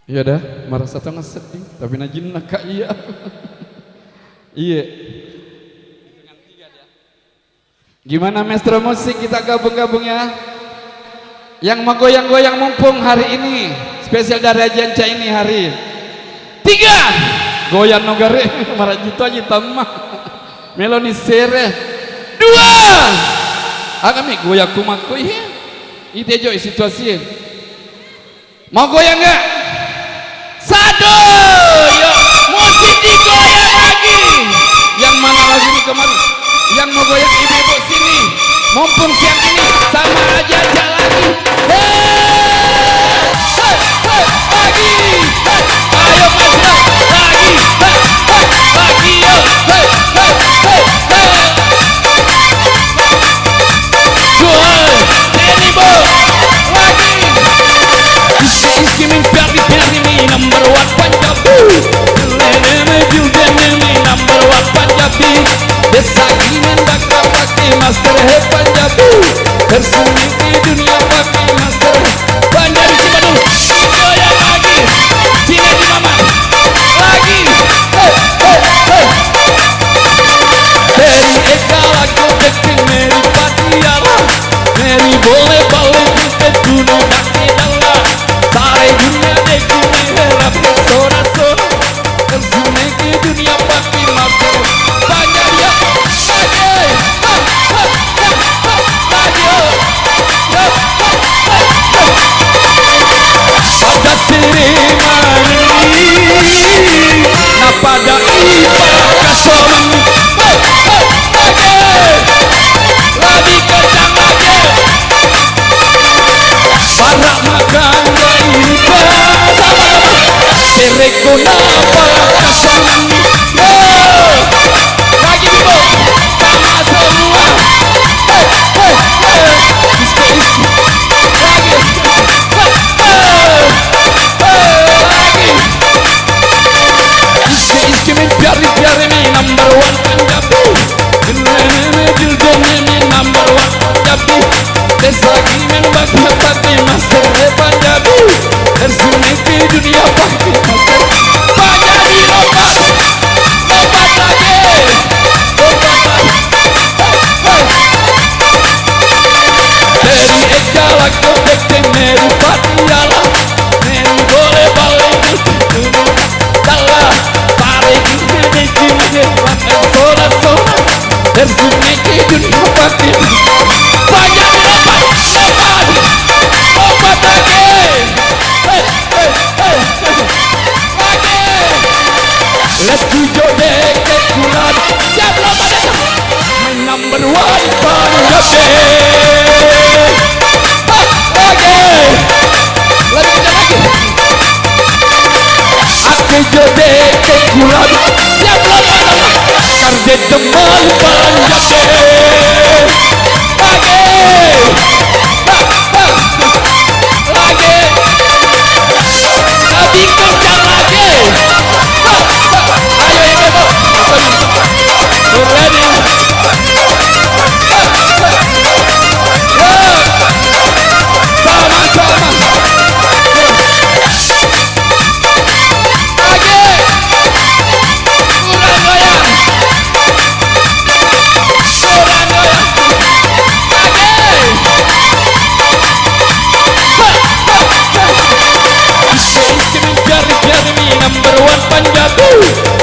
Iya dah, merasa tengah sedih, tapi najin nak iya. Iya. Gimana maestro musik, kita gabung-gabung ya. Yang mau goyang-goyang mumpung hari ini, spesial dari Ajanca ini hari 3 goyang nogare marah jitu aja tamah meloni sere 2 agami goyang kumaku ya itu aja situasi mau goyang nggak 1 yuk musik digoyang lagi yang mana lagi nih kemarin yang mau goyang ibu-ibu sini mumpung siang ini sama Ajanca lagi lagi ayo maestro lagi lagi yo jual Denibo lagi iski min pyari mi number 1 Punjabi lene me juga mi number 1 Punjabi desa gimen bakra pakai master hai Punjabi tersembunyi di dunia pakai master Punjabi Cibadul goyang lagi sini di mama lagi dari Eka lagu dekin Meri Patiala Meri boleh balik ke dunia daki dala tarik dunia dekin merah pesona-sona tersembunyi di dunia pakai master Punjabi pada seremani na pada iba kasoman lagi kencang lagi para makan iba sereko napa kasoman lagi bibo sama semua pyari mi number 1 Punjabi dilene jildone mi number 1 Punjabi desa gimen bakra pakai master hai Punjabi tersembunyi di dunia pakai master Punjabi lompat lagi dari Eka lagu dekin Meri Patiala Meri boleh balik di dunia dala tarik tersembunyi di dunia pakai banyak lompat lagi let's do your day kekulan siap lompat datang my number 1 Punjabi lagi lebih kencang lagi aku jodoh kekulan siap lompat karde teman Punjabi lagi lagi lebih kencang lagi ayo ibu ready sama-sama number 1 Punjabi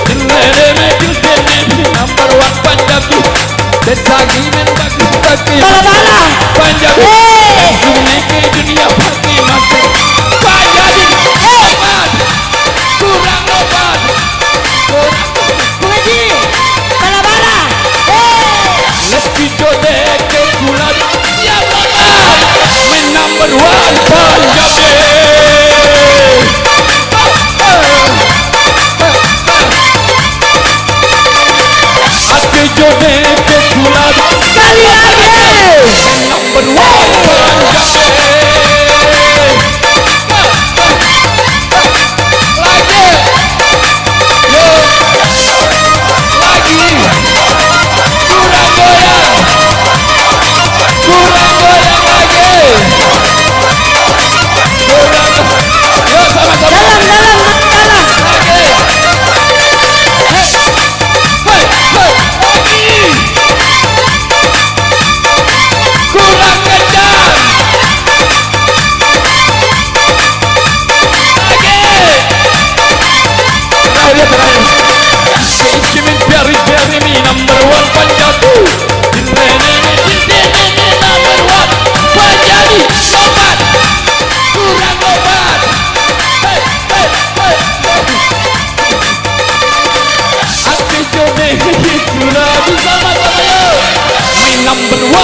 dilene me jildone mi number 1 Punjabi desa gimen bakra pakai Punjabi tersembunyi di dunia pakai master Punjabi lompat kurang lompat Haji bala-bala let's jodoh kekulan siap lompat my number 1 Punjabi jodoh kekulan sekali lagi number 1 Punjabi lagi yo lagi kurang goyang lagi kurang yo sama-sama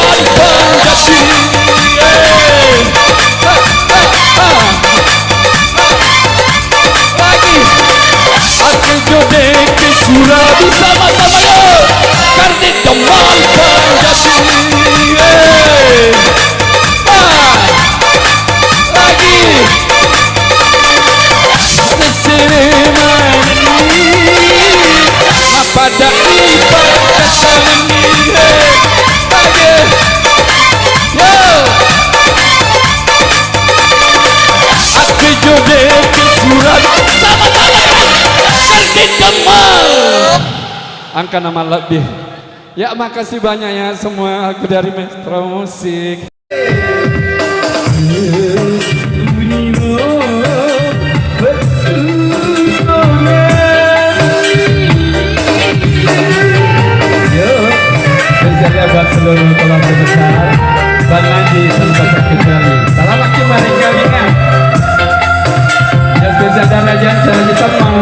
Jamal Panjati. Lagi aku jodoh ke Surabaya sama-sama yo. Kardi Jamal Panjati. Lagi pada ibadah ini lagi yo aku jodoh ke surat sama-sama Kardi Jamal angka nama lebih ya. Makasih banyak ya semua. Aku dari Metro Musik. Buat seluruh keluarga besar Bang Haji Santosa Kecuali. Salam lagi mari kawingan. Ya spesial darajat Haji Temang.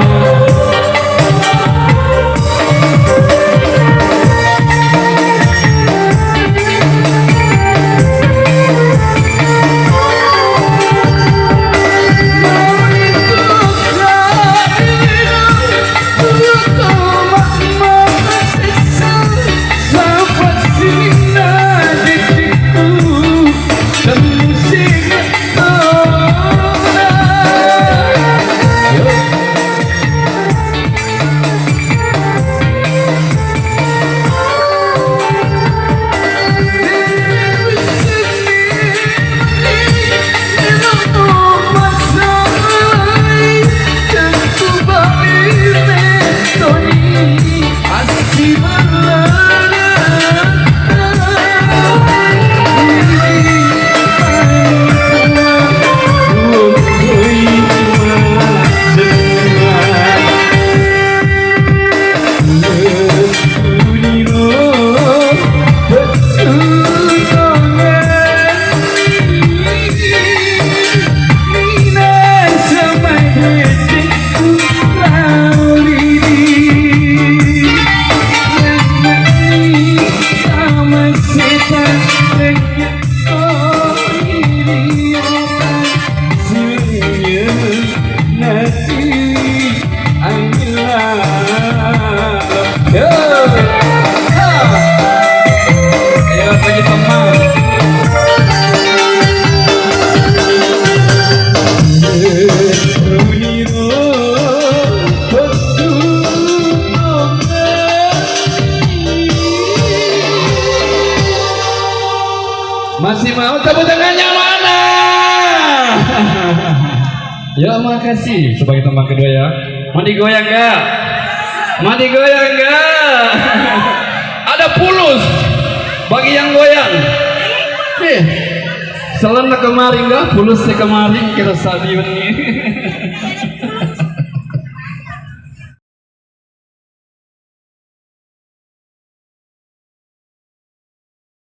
Masih mau tepuk tangannya mana? Ya makasih sebagai teman kedua ya. Mau digoyang gak? Mau digoyang gak? Ada pulus bagi yang goyang. Selena kemarin gak? Pulusnya kemarin kita sabi ini.